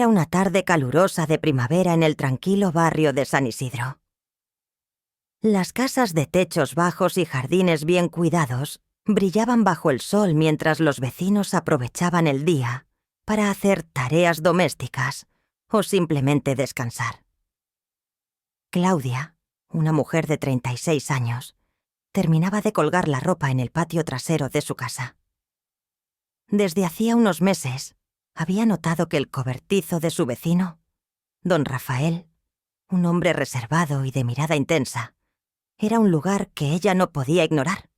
Era una tarde calurosa de primavera en el tranquilo barrio de San Isidro. Las casas de techos bajos y jardines bien cuidados brillaban bajo el sol mientras los vecinos aprovechaban el día para hacer tareas domésticas o simplemente descansar. Claudia, una mujer de 36 años, terminaba de colgar la ropa en el patio trasero de su casa. Desde hacía unos meses, había notado que el cobertizo de su vecino, don Rafael, un hombre reservado y de mirada intensa, era un lugar que ella no podía ignorar.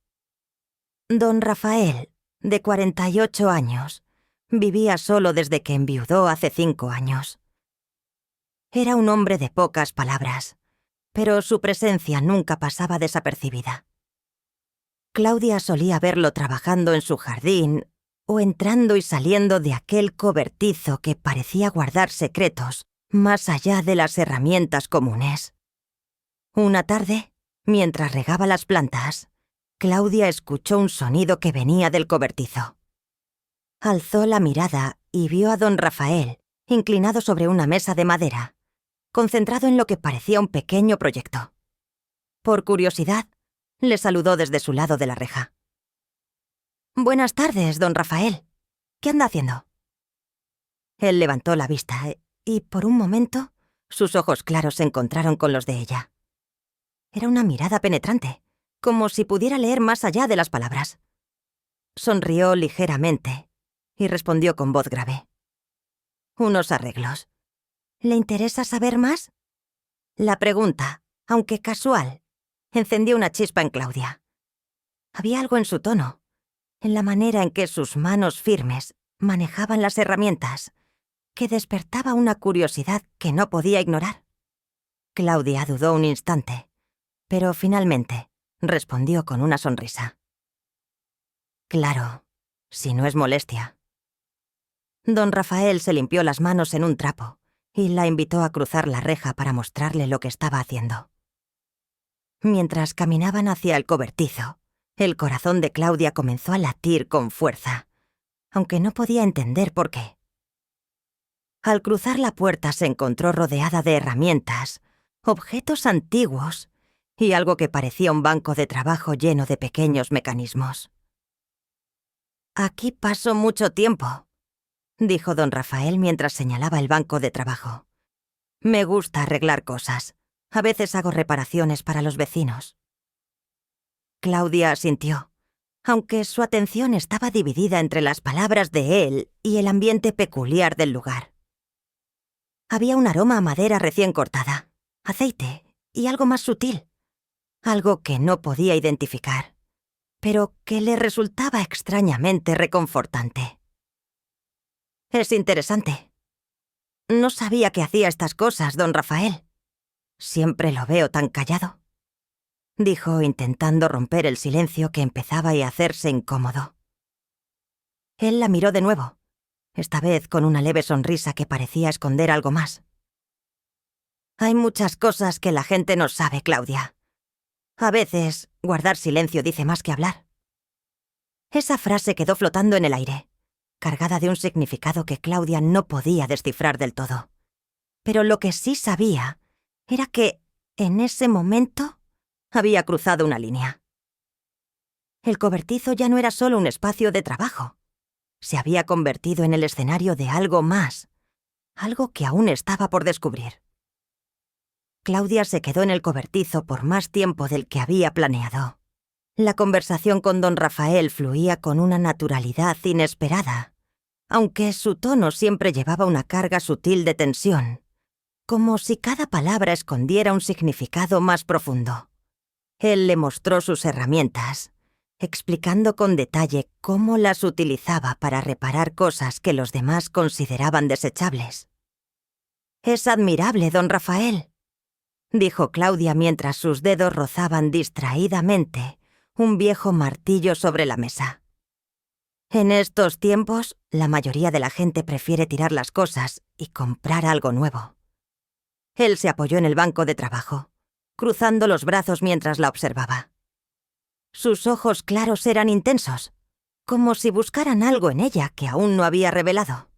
Don Rafael, de 48 años, vivía solo desde que enviudó hace 5 años. Era un hombre de pocas palabras, pero su presencia nunca pasaba desapercibida. Claudia solía verlo trabajando en su jardín o entrando y saliendo de aquel cobertizo que parecía guardar secretos más allá de las herramientas comunes. Una tarde, mientras regaba las plantas, Claudia escuchó un sonido que venía del cobertizo. Alzó la mirada y vio a don Rafael, inclinado sobre una mesa de madera, concentrado en lo que parecía un pequeño proyecto. Por curiosidad, le saludó desde su lado de la reja. «Buenas tardes, don Rafael. ¿Qué anda haciendo?» Él levantó la vista y, por un momento, sus ojos claros se encontraron con los de ella. Era una mirada penetrante, como si pudiera leer más allá de las palabras. Sonrió ligeramente y respondió con voz grave. «Unos arreglos. ¿Le interesa saber más?» La pregunta, aunque casual, encendió una chispa en Claudia. Había algo en su tono, en la manera en que sus manos firmes manejaban las herramientas, que despertaba una curiosidad que no podía ignorar. Claudia dudó un instante, pero finalmente respondió con una sonrisa. «Claro, si no es molestia». Don Rafael se limpió las manos en un trapo y la invitó a cruzar la reja para mostrarle lo que estaba haciendo. Mientras caminaban hacia el cobertizo, el corazón de Claudia comenzó a latir con fuerza, aunque no podía entender por qué. Al cruzar la puerta se encontró rodeada de herramientas, objetos antiguos y algo que parecía un banco de trabajo lleno de pequeños mecanismos. «Aquí paso mucho tiempo», dijo don Rafael mientras señalaba el banco de trabajo. «Me gusta arreglar cosas. A veces hago reparaciones para los vecinos». Claudia asintió, aunque su atención estaba dividida entre las palabras de él y el ambiente peculiar del lugar. Había un aroma a madera recién cortada, aceite y algo más sutil, algo que no podía identificar, pero que le resultaba extrañamente reconfortante. «Es interesante. No sabía que hacía estas cosas, don Rafael. Siempre lo veo tan callado», dijo intentando romper el silencio que empezaba a hacerse incómodo. Él la miró de nuevo, esta vez con una leve sonrisa que parecía esconder algo más. «Hay muchas cosas que la gente no sabe, Claudia. A veces, guardar silencio dice más que hablar». Esa frase quedó flotando en el aire, cargada de un significado que Claudia no podía descifrar del todo. Pero lo que sí sabía era que, en ese momento, había cruzado una línea. El cobertizo ya no era solo un espacio de trabajo. Se había convertido en el escenario de algo más, algo que aún estaba por descubrir. Claudia se quedó en el cobertizo por más tiempo del que había planeado. La conversación con don Rafael fluía con una naturalidad inesperada, aunque su tono siempre llevaba una carga sutil de tensión, como si cada palabra escondiera un significado más profundo. Él le mostró sus herramientas, explicando con detalle cómo las utilizaba para reparar cosas que los demás consideraban desechables. «Es admirable, don Rafael», dijo Claudia mientras sus dedos rozaban distraídamente un viejo martillo sobre la mesa. «En estos tiempos, la mayoría de la gente prefiere tirar las cosas y comprar algo nuevo». Él se apoyó en el banco de trabajo, cruzando los brazos mientras la observaba. Sus ojos claros eran intensos, como si buscaran algo en ella que aún no había revelado.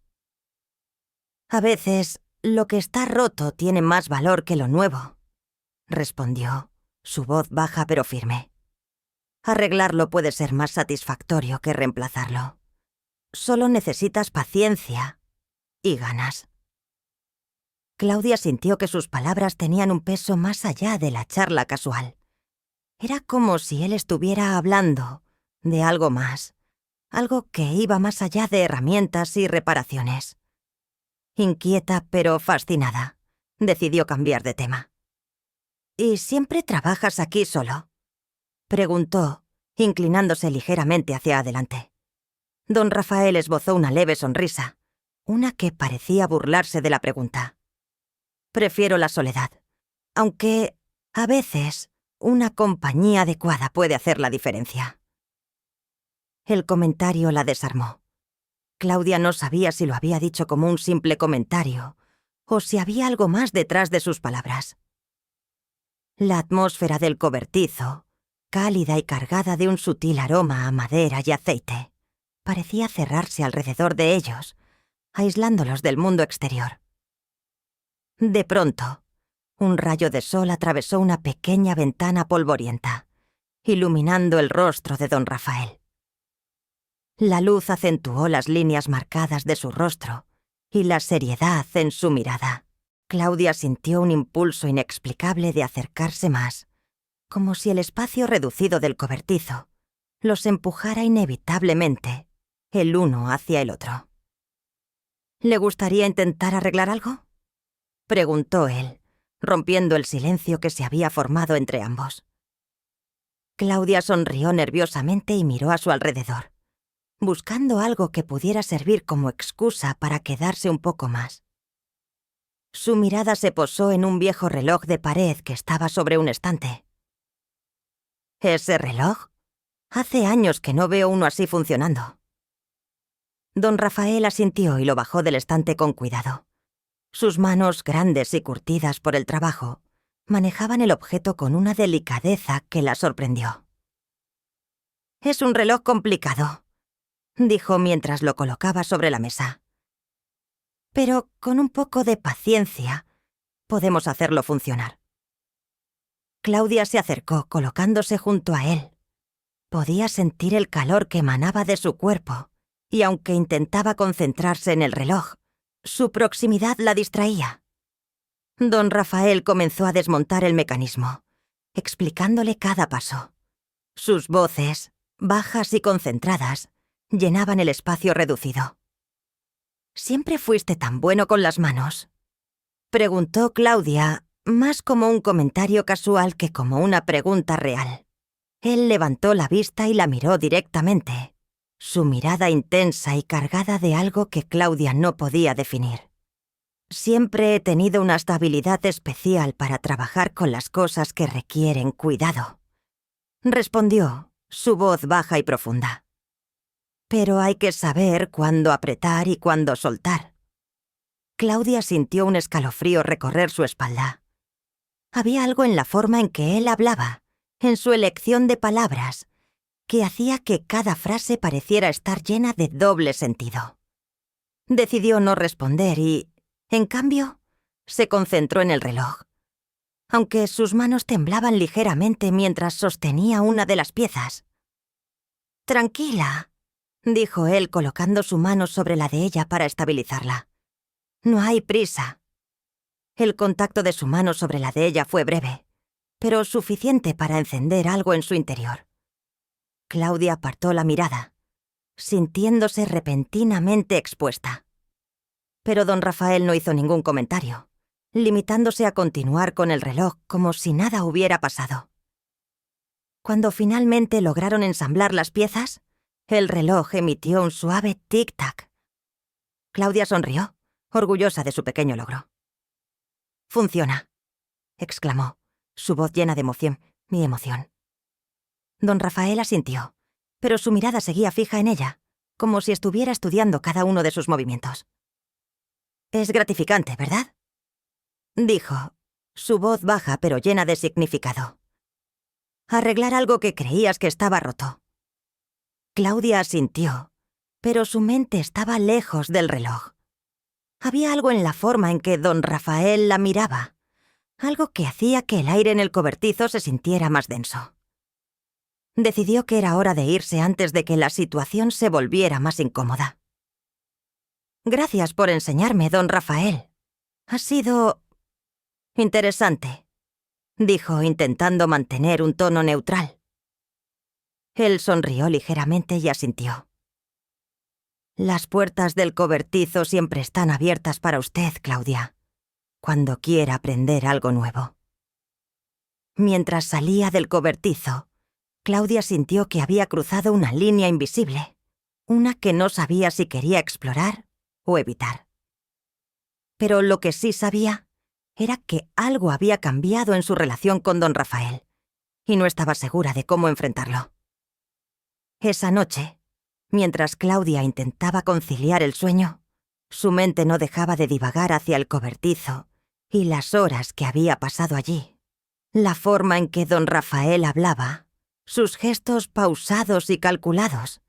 A veces, lo que está roto tiene más valor que lo nuevo, respondió, su voz baja pero firme. Arreglarlo puede ser más satisfactorio que reemplazarlo. Solo necesitas paciencia y ganas. Claudia sintió que sus palabras tenían un peso más allá de la charla casual. Era como si él estuviera hablando de algo más, algo que iba más allá de herramientas y reparaciones. Inquieta pero fascinada, decidió cambiar de tema. ¿Y siempre trabajas aquí solo?, preguntó, inclinándose ligeramente hacia adelante. Don Rafael esbozó una leve sonrisa, una que parecía burlarse de la pregunta. Prefiero la soledad, aunque, a veces, una compañía adecuada puede hacer la diferencia. El comentario la desarmó. Claudia no sabía si lo había dicho como un simple comentario o si había algo más detrás de sus palabras. La atmósfera del cobertizo, cálida y cargada de un sutil aroma a madera y aceite, parecía cerrarse alrededor de ellos, aislándolos del mundo exterior. De pronto, un rayo de sol atravesó una pequeña ventana polvorienta, iluminando el rostro de don Rafael. La luz acentuó las líneas marcadas de su rostro y la seriedad en su mirada. Claudia sintió un impulso inexplicable de acercarse más, como si el espacio reducido del cobertizo los empujara inevitablemente, el uno hacia el otro. ¿Le gustaría intentar arreglar algo?, preguntó él, rompiendo el silencio que se había formado entre ambos. Claudia sonrió nerviosamente y miró a su alrededor, buscando algo que pudiera servir como excusa para quedarse un poco más. Su mirada se posó en un viejo reloj de pared que estaba sobre un estante. ¿Ese reloj? Hace años que no veo uno así funcionando. Don Rafael asintió y lo bajó del estante con cuidado. Sus manos, grandes y curtidas por el trabajo, manejaban el objeto con una delicadeza que la sorprendió. «Es un reloj complicado», dijo mientras lo colocaba sobre la mesa. «Pero con un poco de paciencia podemos hacerlo funcionar». Claudia se acercó, colocándose junto a él. Podía sentir el calor que emanaba de su cuerpo, y aunque intentaba concentrarse en el reloj, su proximidad la distraía. Don Rafael comenzó a desmontar el mecanismo, explicándole cada paso. Sus voces, bajas y concentradas, llenaban el espacio reducido. «¿Siempre fuiste tan bueno con las manos?», preguntó Claudia, más como un comentario casual que como una pregunta real. Él levantó la vista y la miró directamente, su mirada intensa y cargada de algo que Claudia no podía definir. «Siempre he tenido una habilidad especial para trabajar con las cosas que requieren cuidado», respondió, su voz baja y profunda. «Pero hay que saber cuándo apretar y cuándo soltar». Claudia sintió un escalofrío recorrer su espalda. Había algo en la forma en que él hablaba, en su elección de palabras, que hacía que cada frase pareciera estar llena de doble sentido. Decidió no responder y, en cambio, se concentró en el reloj, aunque sus manos temblaban ligeramente mientras sostenía una de las piezas. «Tranquila», dijo él colocando su mano sobre la de ella para estabilizarla. «No hay prisa». El contacto de su mano sobre la de ella fue breve, pero suficiente para encender algo en su interior. Claudia apartó la mirada, sintiéndose repentinamente expuesta. Pero don Rafael no hizo ningún comentario, limitándose a continuar con el reloj como si nada hubiera pasado. Cuando finalmente lograron ensamblar las piezas, el reloj emitió un suave tic-tac. Claudia sonrió, orgullosa de su pequeño logro. «Funciona», exclamó, su voz llena de emoción, mi emoción. Don Rafael asintió, pero su mirada seguía fija en ella, como si estuviera estudiando cada uno de sus movimientos. «Es gratificante, ¿verdad?», dijo, su voz baja pero llena de significado. «Arreglar algo que creías que estaba roto». Claudia asintió, pero su mente estaba lejos del reloj. Había algo en la forma en que don Rafael la miraba, algo que hacía que el aire en el cobertizo se sintiera más denso. Decidió que era hora de irse antes de que la situación se volviera más incómoda. «Gracias por enseñarme, don Rafael. Ha sido interesante», dijo intentando mantener un tono neutral. Él sonrió ligeramente y asintió. «Las puertas del cobertizo siempre están abiertas para usted, Claudia, cuando quiera aprender algo nuevo». Mientras salía del cobertizo, Claudia sintió que había cruzado una línea invisible, una que no sabía si quería explorar o evitar. Pero lo que sí sabía era que algo había cambiado en su relación con don Rafael, y no estaba segura de cómo enfrentarlo. Esa noche, mientras Claudia intentaba conciliar el sueño, su mente no dejaba de divagar hacia el cobertizo y las horas que había pasado allí. La forma en que don Rafael hablaba, sus gestos pausados y calculados,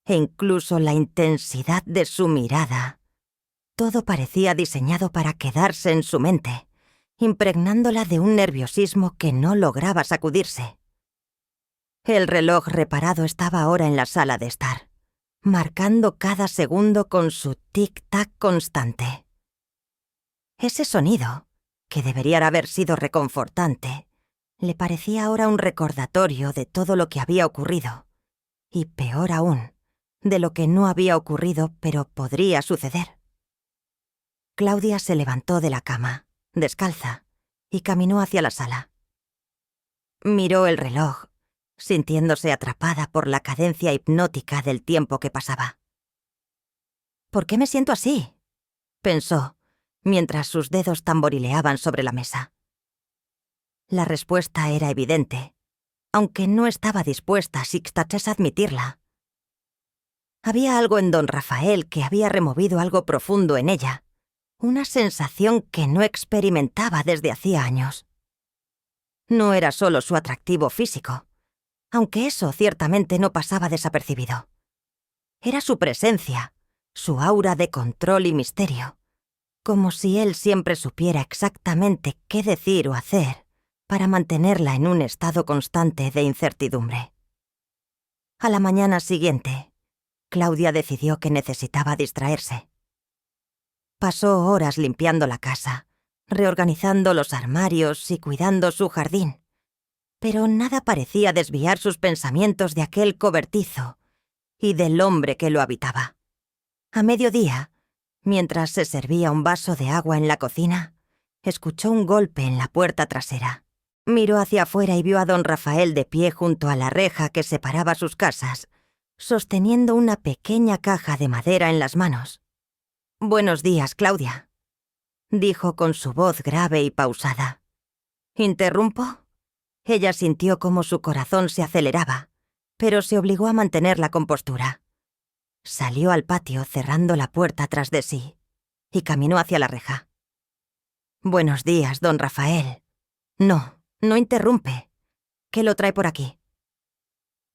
e incluso la intensidad de su mirada, todo parecía diseñado para quedarse en su mente, impregnándola de un nerviosismo que no lograba sacudirse. El reloj reparado estaba ahora en la sala de estar, marcando cada segundo con su tic-tac constante. Ese sonido, que debería haber sido reconfortante, le parecía ahora un recordatorio de todo lo que había ocurrido, y peor aún, de lo que no había ocurrido pero podría suceder. Claudia se levantó de la cama, descalza, y caminó hacia la sala. Miró el reloj, sintiéndose atrapada por la cadencia hipnótica del tiempo que pasaba. «¿Por qué me siento así?», pensó, mientras sus dedos tamborileaban sobre la mesa. La respuesta era evidente, aunque no estaba dispuesta Sixtachés a admitirla. Había algo en don Rafael que había removido algo profundo en ella, una sensación que no experimentaba desde hacía años. No era solo su atractivo físico, aunque eso ciertamente no pasaba desapercibido. Era su presencia, su aura de control y misterio, como si él siempre supiera exactamente qué decir o hacer para mantenerla en un estado constante de incertidumbre. A la mañana siguiente, Claudia decidió que necesitaba distraerse. Pasó horas limpiando la casa, reorganizando los armarios y cuidando su jardín, pero nada parecía desviar sus pensamientos de aquel cobertizo y del hombre que lo habitaba. A mediodía, mientras se servía un vaso de agua en la cocina, escuchó un golpe en la puerta trasera. Miró hacia afuera y vio a don Rafael de pie junto a la reja que separaba sus casas, sosteniendo una pequeña caja de madera en las manos. «Buenos días, Claudia», dijo con su voz grave y pausada. «¿Interrumpo?» Ella sintió cómo su corazón se aceleraba, pero se obligó a mantener la compostura. Salió al patio cerrando la puerta tras de sí y caminó hacia la reja. «Buenos días, don Rafael. No interrumpe. ¿Qué lo trae por aquí?»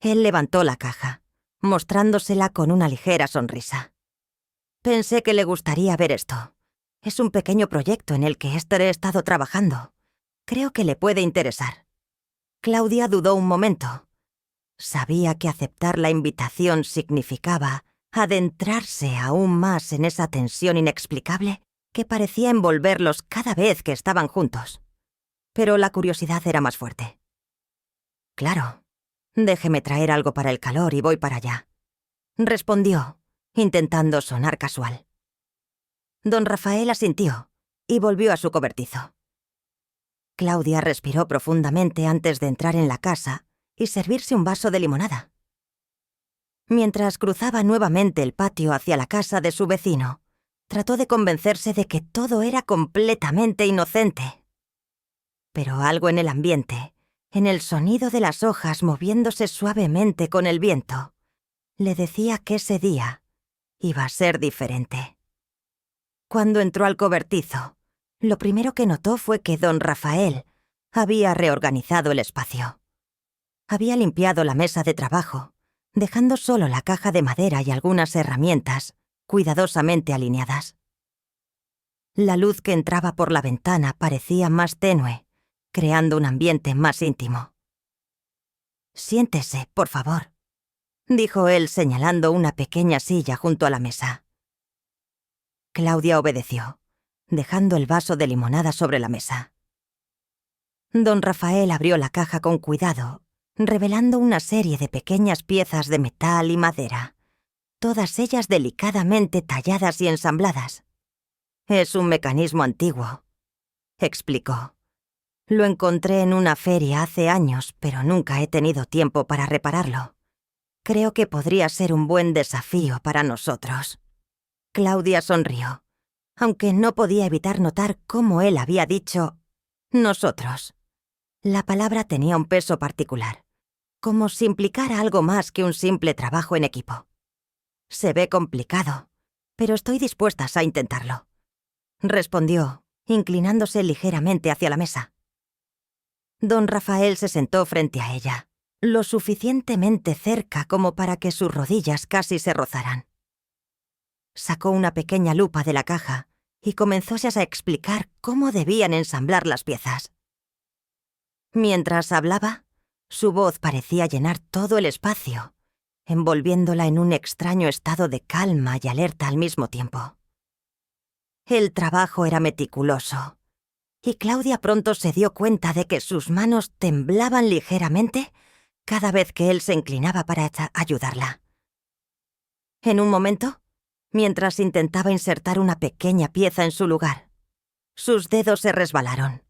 Él levantó la caja, mostrándosela con una ligera sonrisa. «Pensé que le gustaría ver esto. Es un pequeño proyecto en el que he estado trabajando. Creo que le puede interesar». Claudia dudó un momento. Sabía que aceptar la invitación significaba adentrarse aún más en esa tensión inexplicable que parecía envolverlos cada vez que estaban juntos. Pero la curiosidad era más fuerte. «Claro, déjeme traer algo para el calor y voy para allá», respondió, intentando sonar casual. Don Rafael asintió y volvió a su cobertizo. Claudia respiró profundamente antes de entrar en la casa y servirse un vaso de limonada. Mientras cruzaba nuevamente el patio hacia la casa de su vecino, trató de convencerse de que todo era completamente inocente. Pero algo en el ambiente, en el sonido de las hojas moviéndose suavemente con el viento, le decía que ese día iba a ser diferente. Cuando entró al cobertizo, lo primero que notó fue que don Rafael había reorganizado el espacio. Había limpiado la mesa de trabajo, dejando solo la caja de madera y algunas herramientas cuidadosamente alineadas. La luz que entraba por la ventana parecía más tenue, creando un ambiente más íntimo. «Siéntese, por favor», dijo él señalando una pequeña silla junto a la mesa. Claudia obedeció, dejando el vaso de limonada sobre la mesa. Don Rafael abrió la caja con cuidado, revelando una serie de pequeñas piezas de metal y madera, todas ellas delicadamente talladas y ensambladas. «Es un mecanismo antiguo», explicó. «Lo encontré en una feria hace años, pero nunca he tenido tiempo para repararlo. Creo que podría ser un buen desafío para nosotros». Claudia sonrió, aunque no podía evitar notar cómo él había dicho «nosotros». La palabra tenía un peso particular, como si implicara algo más que un simple trabajo en equipo. «Se ve complicado, pero estoy dispuesta a intentarlo», respondió, inclinándose ligeramente hacia la mesa. Don Rafael se sentó frente a ella, lo suficientemente cerca como para que sus rodillas casi se rozaran. Sacó una pequeña lupa de la caja y comenzó a explicar cómo debían ensamblar las piezas. Mientras hablaba, su voz parecía llenar todo el espacio, envolviéndola en un extraño estado de calma y alerta al mismo tiempo. El trabajo era meticuloso, y Claudia pronto se dio cuenta de que sus manos temblaban ligeramente cada vez que él se inclinaba para ayudarla. En un momento, mientras intentaba insertar una pequeña pieza en su lugar, sus dedos se resbalaron,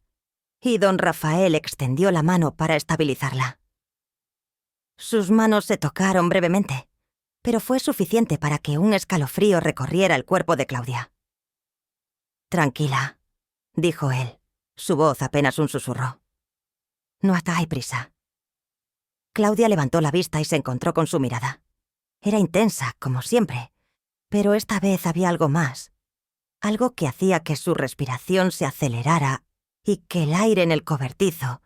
y don Rafael extendió la mano para estabilizarla. Sus manos se tocaron brevemente, pero fue suficiente para que un escalofrío recorriera el cuerpo de Claudia. «Tranquila», dijo él, su voz apenas un susurro. «No hay prisa». Claudia levantó la vista y se encontró con su mirada. Era intensa, como siempre, pero esta vez había algo más, algo que hacía que su respiración se acelerara y que el aire en el cobertizo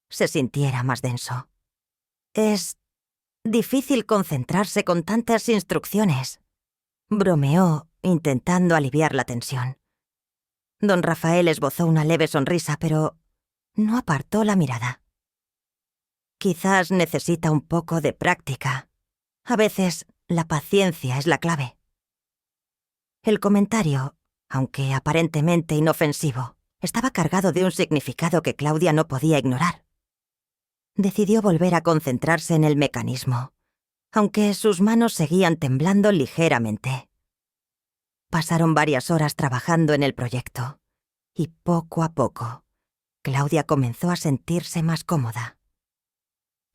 se sintiera más denso. «Es difícil concentrarse con tantas instrucciones», bromeó, intentando aliviar la tensión. Don Rafael esbozó una leve sonrisa, pero no apartó la mirada. «Quizás necesita un poco de práctica. A veces la paciencia es la clave». El comentario, aunque aparentemente inofensivo, estaba cargado de un significado que Claudia no podía ignorar. Decidió volver a concentrarse en el mecanismo, aunque sus manos seguían temblando ligeramente. Pasaron varias horas trabajando en el proyecto, y poco a poco, Claudia comenzó a sentirse más cómoda.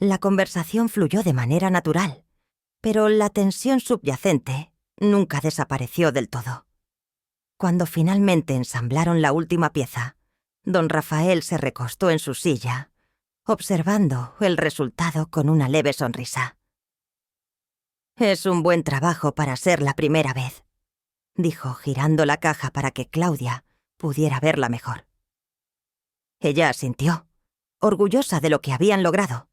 La conversación fluyó de manera natural, pero la tensión subyacente nunca desapareció del todo. Cuando finalmente ensamblaron la última pieza, don Rafael se recostó en su silla, observando el resultado con una leve sonrisa. «Es un buen trabajo para ser la primera vez», dijo, girando la caja para que Claudia pudiera verla mejor. Ella asintió, orgullosa de lo que habían logrado,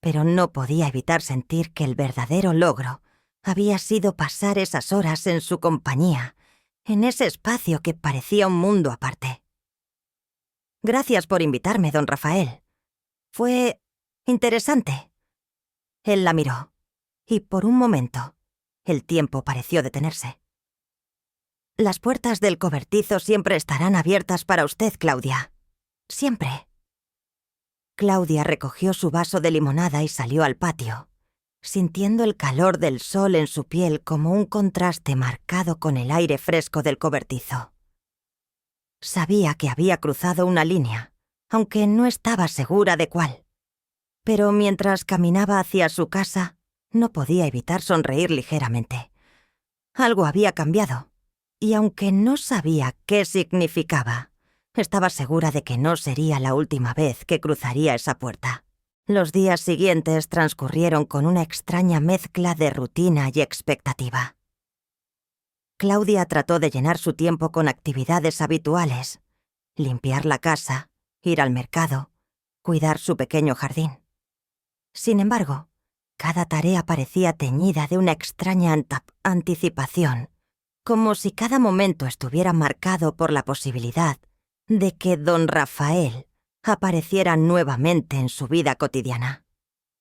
pero no podía evitar sentir que el verdadero logro había sido pasar esas horas en su compañía, en ese espacio que parecía un mundo aparte. «Gracias por invitarme, don Rafael. Fue interesante». Él la miró, y por un momento, el tiempo pareció detenerse. «Las puertas del cobertizo siempre estarán abiertas para usted, Claudia. Siempre». Claudia recogió su vaso de limonada y salió al patio, sintiendo el calor del sol en su piel como un contraste marcado con el aire fresco del cobertizo. Sabía que había cruzado una línea, aunque no estaba segura de cuál. Pero mientras caminaba hacia su casa, no podía evitar sonreír ligeramente. Algo había cambiado, y aunque no sabía qué significaba, estaba segura de que no sería la última vez que cruzaría esa puerta. Los días siguientes transcurrieron con una extraña mezcla de rutina y expectativa. Claudia trató de llenar su tiempo con actividades habituales: limpiar la casa, ir al mercado, cuidar su pequeño jardín. Sin embargo, cada tarea parecía teñida de una extraña anticipación, como si cada momento estuviera marcado por la posibilidad de que don Rafael apareciera nuevamente en su vida cotidiana.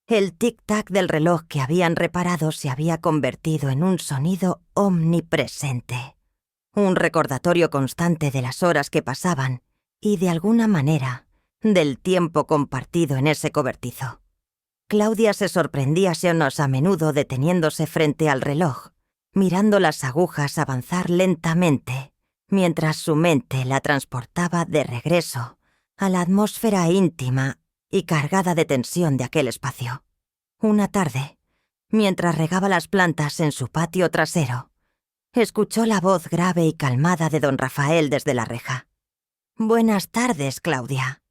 El tic-tac del reloj que habían reparado se había convertido en un sonido omnipresente, un recordatorio constante de las horas que pasaban y, de alguna manera, del tiempo compartido en ese cobertizo. Claudia se sorprendía a menudo deteniéndose frente al reloj, mirando las agujas avanzar lentamente, mientras su mente la transportaba de regreso a la atmósfera íntima y cargada de tensión de aquel espacio. Una tarde, mientras regaba las plantas en su patio trasero, escuchó la voz grave y calmada de don Rafael desde la reja. «Buenas tardes, Claudia».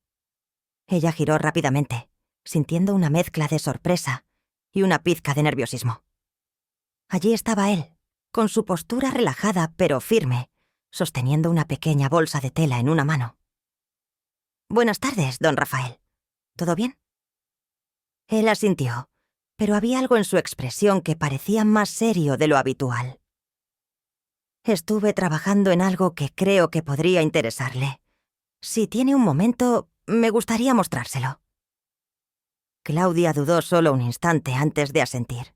Ella giró rápidamente, sintiendo una mezcla de sorpresa y una pizca de nerviosismo. Allí estaba él, con su postura relajada pero firme, sosteniendo una pequeña bolsa de tela en una mano. «Buenas tardes, don Rafael. ¿Todo bien?» Él asintió, pero había algo en su expresión que parecía más serio de lo habitual. «Estuve trabajando en algo que creo que podría interesarle. Si tiene un momento, me gustaría mostrárselo». Claudia dudó solo un instante antes de asentir.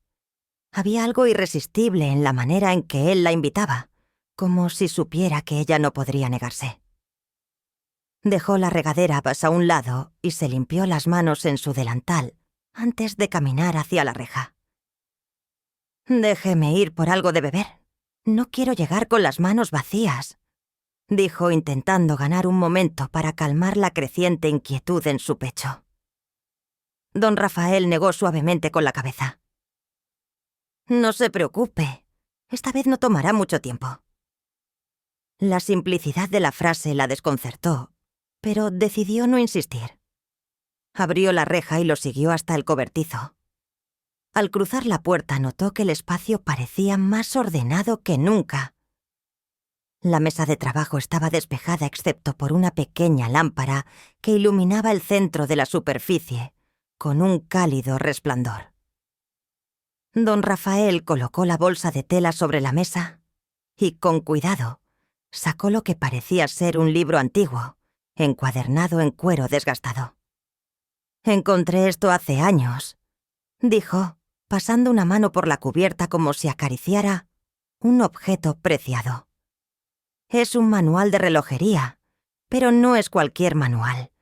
Había algo irresistible en la manera en que él la invitaba, como si supiera que ella no podría negarse. Dejó la regadera a un lado y se limpió las manos en su delantal antes de caminar hacia la reja. «Déjeme ir por algo de beber. No quiero llegar con las manos vacías», dijo, intentando ganar un momento para calmar la creciente inquietud en su pecho. Don Rafael negó suavemente con la cabeza. «No se preocupe. Esta vez no tomará mucho tiempo». La simplicidad de la frase la desconcertó, pero decidió no insistir. Abrió la reja y lo siguió hasta el cobertizo. Al cruzar la puerta notó que el espacio parecía más ordenado que nunca. La mesa de trabajo estaba despejada excepto por una pequeña lámpara que iluminaba el centro de la superficie, con un cálido resplandor. Don Rafael colocó la bolsa de tela sobre la mesa y, con cuidado, sacó lo que parecía ser un libro antiguo, encuadernado en cuero desgastado. «Encontré esto hace años», dijo, pasando una mano por la cubierta como si acariciara un objeto preciado. «Es un manual de relojería, pero no es cualquier manual.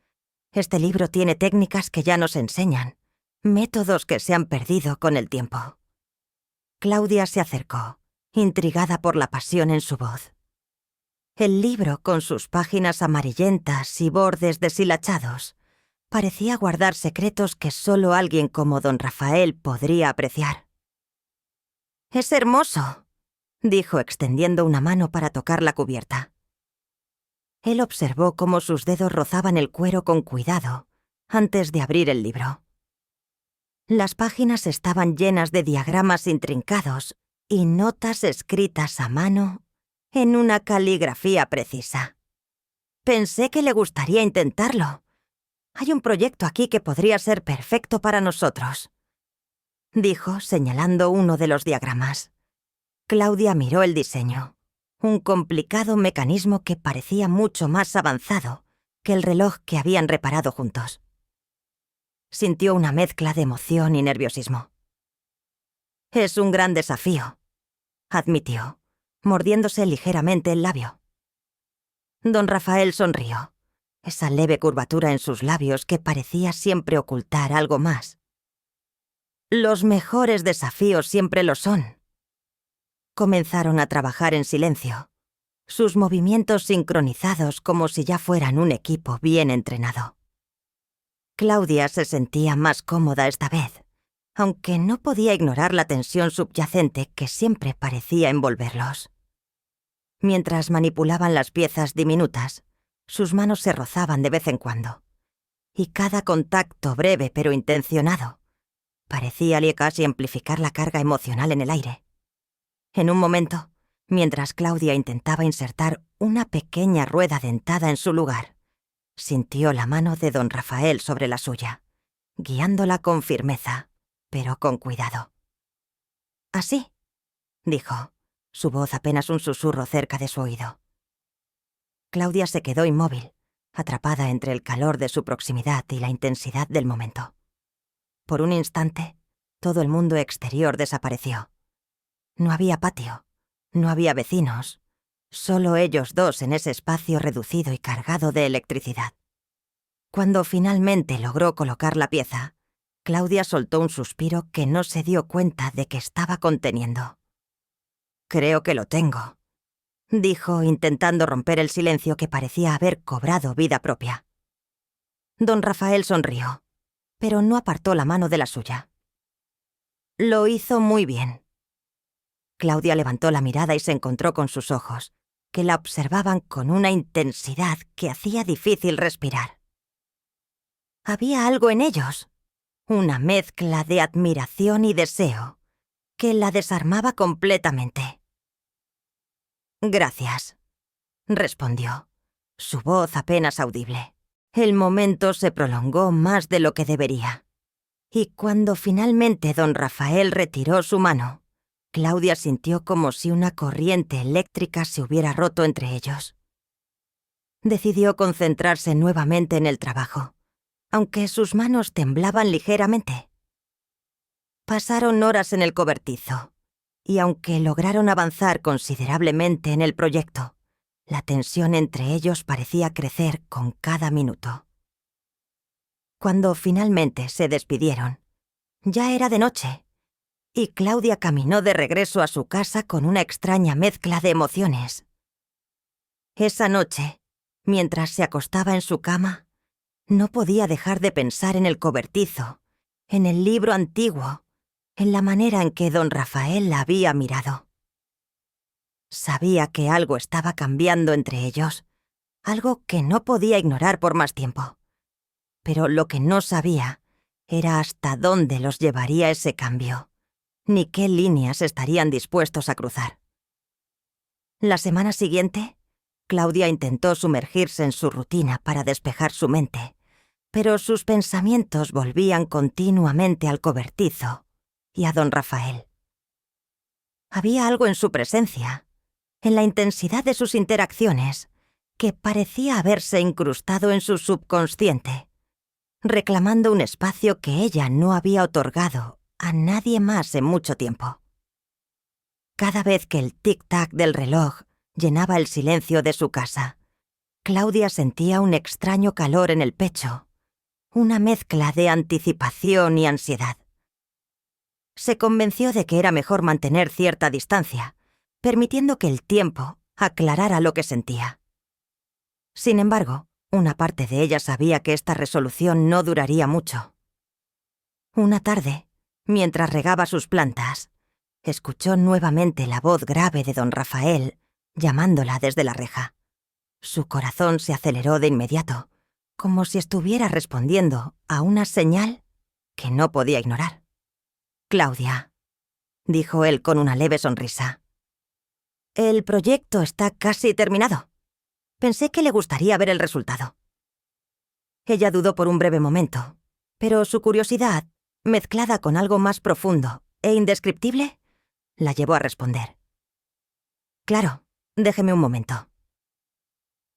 Este libro tiene técnicas que ya nos enseñan, métodos que se han perdido con el tiempo». Claudia se acercó, intrigada por la pasión en su voz. El libro, con sus páginas amarillentas y bordes deshilachados, parecía guardar secretos que solo alguien como don Rafael podría apreciar. «Es hermoso», dijo, extendiendo una mano para tocar la cubierta. Él observó cómo sus dedos rozaban el cuero con cuidado antes de abrir el libro. Las páginas estaban llenas de diagramas intrincados y notas escritas a mano en una caligrafía precisa. «Pensé que le gustaría intentarlo. Hay un proyecto aquí que podría ser perfecto para nosotros», dijo, señalando uno de los diagramas. Claudia miró el diseño, un complicado mecanismo que parecía mucho más avanzado que el reloj que habían reparado juntos. Sintió una mezcla de emoción y nerviosismo. «Es un gran desafío», admitió, mordiéndose ligeramente el labio. Don Rafael sonrió, esa leve curvatura en sus labios que parecía siempre ocultar algo más. «Los mejores desafíos siempre lo son». Comenzaron a trabajar en silencio, sus movimientos sincronizados como si ya fueran un equipo bien entrenado. Claudia se sentía más cómoda esta vez, aunque no podía ignorar la tensión subyacente que siempre parecía envolverlos. Mientras manipulaban las piezas diminutas, sus manos se rozaban de vez en cuando, y cada contacto breve pero intencionado parecía casi amplificar la carga emocional en el aire. En un momento, mientras Claudia intentaba insertar una pequeña rueda dentada en su lugar, sintió la mano de don Rafael sobre la suya, guiándola con firmeza, pero con cuidado. «Así», dijo, su voz apenas un susurro cerca de su oído. Claudia se quedó inmóvil, atrapada entre el calor de su proximidad y la intensidad del momento. Por un instante, todo el mundo exterior desapareció. No había patio, no había vecinos, solo ellos dos en ese espacio reducido y cargado de electricidad. Cuando finalmente logró colocar la pieza, Claudia soltó un suspiro que no se dio cuenta de que estaba conteniendo. «Creo que lo tengo», dijo, intentando romper el silencio que parecía haber cobrado vida propia. Don Rafael sonrió, pero no apartó la mano de la suya. «Lo hizo muy bien». Claudia levantó la mirada y se encontró con sus ojos, que la observaban con una intensidad que hacía difícil respirar. Había algo en ellos, una mezcla de admiración y deseo, que la desarmaba completamente. «Gracias», respondió, su voz apenas audible. El momento se prolongó más de lo que debería. Y cuando finalmente don Rafael retiró su mano, Claudia sintió como si una corriente eléctrica se hubiera roto entre ellos. Decidió concentrarse nuevamente en el trabajo, aunque sus manos temblaban ligeramente. Pasaron horas en el cobertizo, y aunque lograron avanzar considerablemente en el proyecto, la tensión entre ellos parecía crecer con cada minuto. Cuando finalmente se despidieron, ya era de noche, y Claudia caminó de regreso a su casa con una extraña mezcla de emociones. Esa noche, mientras se acostaba en su cama, no podía dejar de pensar en el cobertizo, en el libro antiguo, en la manera en que don Rafael la había mirado. Sabía que algo estaba cambiando entre ellos, algo que no podía ignorar por más tiempo. Pero lo que no sabía era hasta dónde los llevaría ese cambio, ni qué líneas estarían dispuestos a cruzar. La semana siguiente, Claudia intentó sumergirse en su rutina para despejar su mente, pero sus pensamientos volvían continuamente al cobertizo y a don Rafael. Había algo en su presencia, en la intensidad de sus interacciones, que parecía haberse incrustado en su subconsciente, reclamando un espacio que ella no había otorgado a nadie más en mucho tiempo. Cada vez que el tic-tac del reloj llenaba el silencio de su casa, Claudia sentía un extraño calor en el pecho, una mezcla de anticipación y ansiedad. Se convenció de que era mejor mantener cierta distancia, permitiendo que el tiempo aclarara lo que sentía. Sin embargo, una parte de ella sabía que esta resolución no duraría mucho. Una tarde, mientras regaba sus plantas, escuchó nuevamente la voz grave de don Rafael llamándola desde la reja. Su corazón se aceleró de inmediato, como si estuviera respondiendo a una señal que no podía ignorar. «Claudia», dijo él con una leve sonrisa. «El proyecto está casi terminado. Pensé que le gustaría ver el resultado». Ella dudó por un breve momento, pero su curiosidad, mezclada con algo más profundo e indescriptible, la llevó a responder. «Claro, déjeme un momento».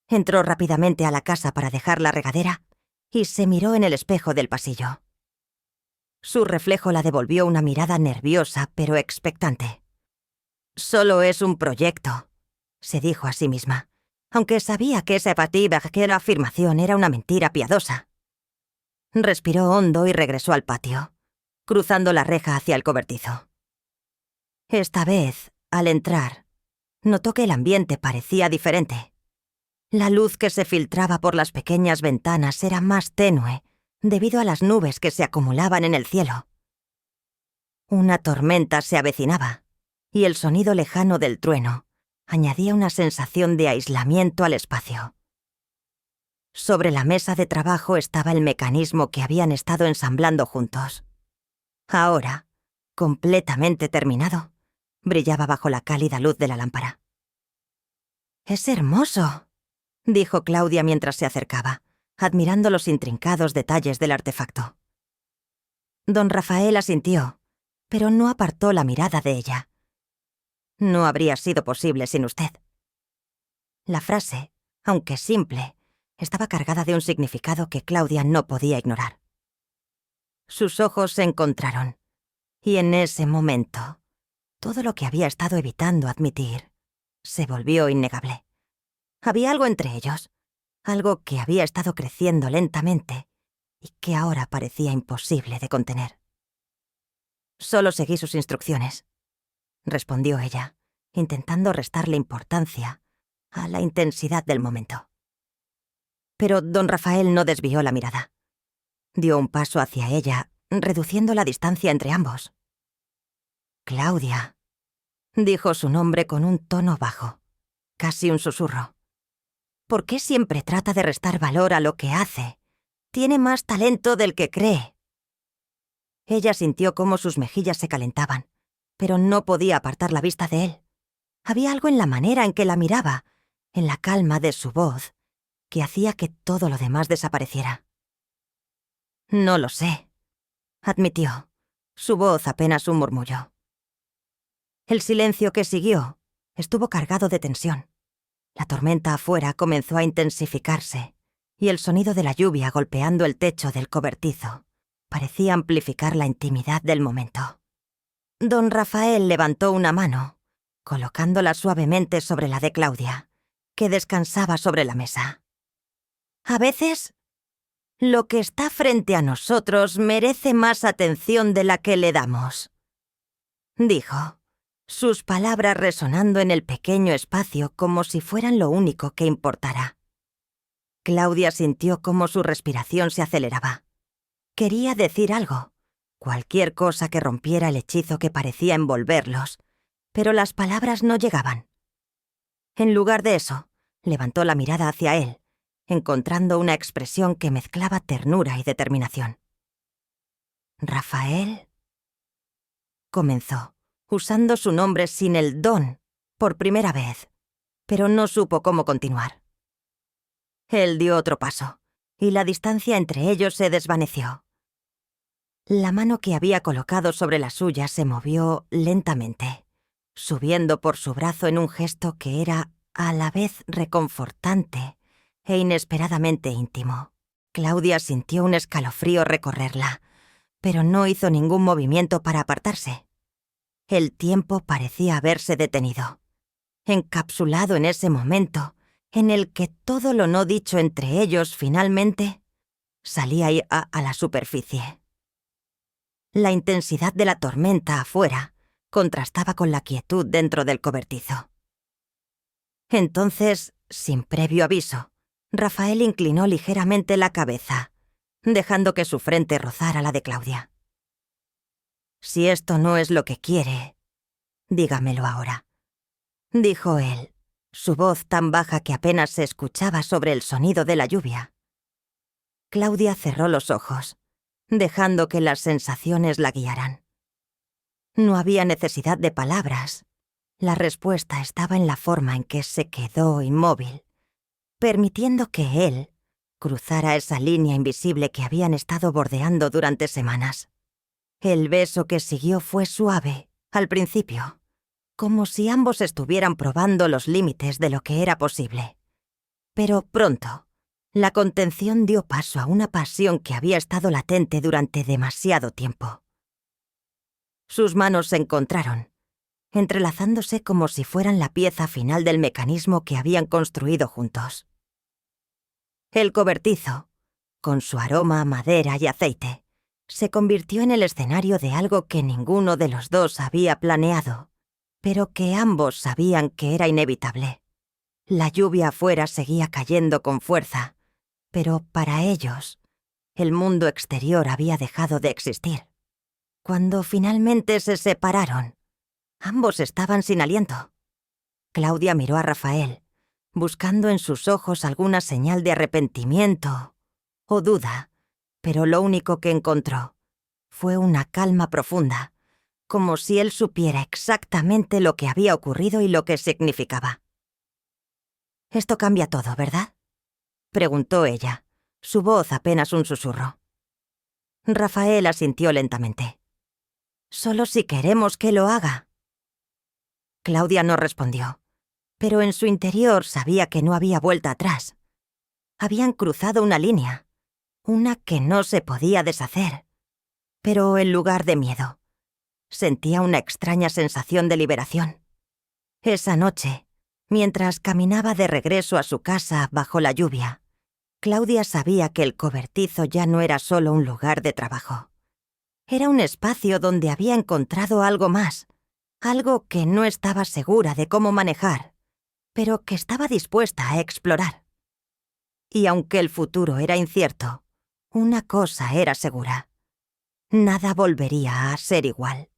Entró rápidamente a la casa para dejar la regadera y se miró en el espejo del pasillo. Su reflejo la devolvió una mirada nerviosa pero expectante. «Solo es un proyecto», se dijo a sí misma, aunque sabía que esa afirmación era una mentira piadosa. Respiró hondo y regresó al patio, cruzando la reja hacia el cobertizo. Esta vez, al entrar, notó que el ambiente parecía diferente. La luz que se filtraba por las pequeñas ventanas era más tenue debido a las nubes que se acumulaban en el cielo. Una tormenta se avecinaba, y el sonido lejano del trueno añadía una sensación de aislamiento al espacio. Sobre la mesa de trabajo estaba el mecanismo que habían estado ensamblando juntos. Ahora, completamente terminado, brillaba bajo la cálida luz de la lámpara. «Es hermoso», dijo Claudia mientras se acercaba, admirando los intrincados detalles del artefacto. Don Rafael asintió, pero no apartó la mirada de ella. No habría sido posible sin usted. La frase, aunque simple, estaba cargada de un significado que Claudia no podía ignorar. Sus ojos se encontraron, y en ese momento, todo lo que había estado evitando admitir se volvió innegable. Había algo entre ellos, algo que había estado creciendo lentamente y que ahora parecía imposible de contener. «Solo seguí sus instrucciones», respondió ella, intentando restarle importancia a la intensidad del momento. Pero don Rafael no desvió la mirada. Dio un paso hacia ella, reduciendo la distancia entre ambos. «Claudia», dijo su nombre con un tono bajo, casi un susurro. «¿Por qué siempre trata de restar valor a lo que hace? Tiene más talento del que cree». Ella sintió cómo sus mejillas se calentaban, pero no podía apartar la vista de él. Había algo en la manera en que la miraba, en la calma de su voz, que hacía que todo lo demás desapareciera. «No lo sé», admitió, su voz apenas un murmullo. El silencio que siguió estuvo cargado de tensión. La tormenta afuera comenzó a intensificarse, y el sonido de la lluvia golpeando el techo del cobertizo parecía amplificar la intimidad del momento. Don Rafael levantó una mano, colocándola suavemente sobre la de Claudia, que descansaba sobre la mesa. «A veces, lo que está frente a nosotros merece más atención de la que le damos», dijo, sus palabras resonando en el pequeño espacio como si fueran lo único que importara. Claudia sintió cómo su respiración se aceleraba. Quería decir algo, cualquier cosa que rompiera el hechizo que parecía envolverlos, pero las palabras no llegaban. En lugar de eso, levantó la mirada hacia él, encontrando una expresión que mezclaba ternura y determinación. «Rafael», comenzó, usando su nombre sin el don, por primera vez, pero no supo cómo continuar. Él dio otro paso, y la distancia entre ellos se desvaneció. La mano que había colocado sobre la suya se movió lentamente, subiendo por su brazo en un gesto que era a la vez reconfortante e inesperadamente íntimo. Claudia sintió un escalofrío recorrerla, pero no hizo ningún movimiento para apartarse. El tiempo parecía haberse detenido, encapsulado en ese momento en el que todo lo no dicho entre ellos finalmente salía a la superficie. La intensidad de la tormenta afuera contrastaba con la quietud dentro del cobertizo. Entonces, sin previo aviso, Rafael inclinó ligeramente la cabeza, dejando que su frente rozara la de Claudia. «Si esto no es lo que quiere, dígamelo ahora», dijo él, su voz tan baja que apenas se escuchaba sobre el sonido de la lluvia. Claudia cerró los ojos, dejando que las sensaciones la guiaran. No había necesidad de palabras. La respuesta estaba en la forma en que se quedó inmóvil, permitiendo que él cruzara esa línea invisible que habían estado bordeando durante semanas. El beso que siguió fue suave, al principio, como si ambos estuvieran probando los límites de lo que era posible. Pero pronto, la contención dio paso a una pasión que había estado latente durante demasiado tiempo. Sus manos se encontraron, entrelazándose como si fueran la pieza final del mecanismo que habían construido juntos. El cobertizo, con su aroma a madera y aceite, se convirtió en el escenario de algo que ninguno de los dos había planeado, pero que ambos sabían que era inevitable. La lluvia afuera seguía cayendo con fuerza, pero para ellos, el mundo exterior había dejado de existir. Cuando finalmente se separaron, ambos estaban sin aliento. Claudia miró a Rafael, buscando en sus ojos alguna señal de arrepentimiento o duda, pero lo único que encontró fue una calma profunda, como si él supiera exactamente lo que había ocurrido y lo que significaba. «Esto cambia todo, ¿verdad?», preguntó ella, su voz apenas un susurro. Rafael asintió lentamente. «Solo si queremos que lo haga». Claudia no respondió, pero en su interior sabía que no había vuelta atrás. Habían cruzado una línea, una que no se podía deshacer. Pero en lugar de miedo, sentía una extraña sensación de liberación. Esa noche, mientras caminaba de regreso a su casa bajo la lluvia, Claudia sabía que el cobertizo ya no era solo un lugar de trabajo. Era un espacio donde había encontrado algo más, algo que no estaba segura de cómo manejar, pero que estaba dispuesta a explorar. Y aunque el futuro era incierto, una cosa era segura: nada volvería a ser igual.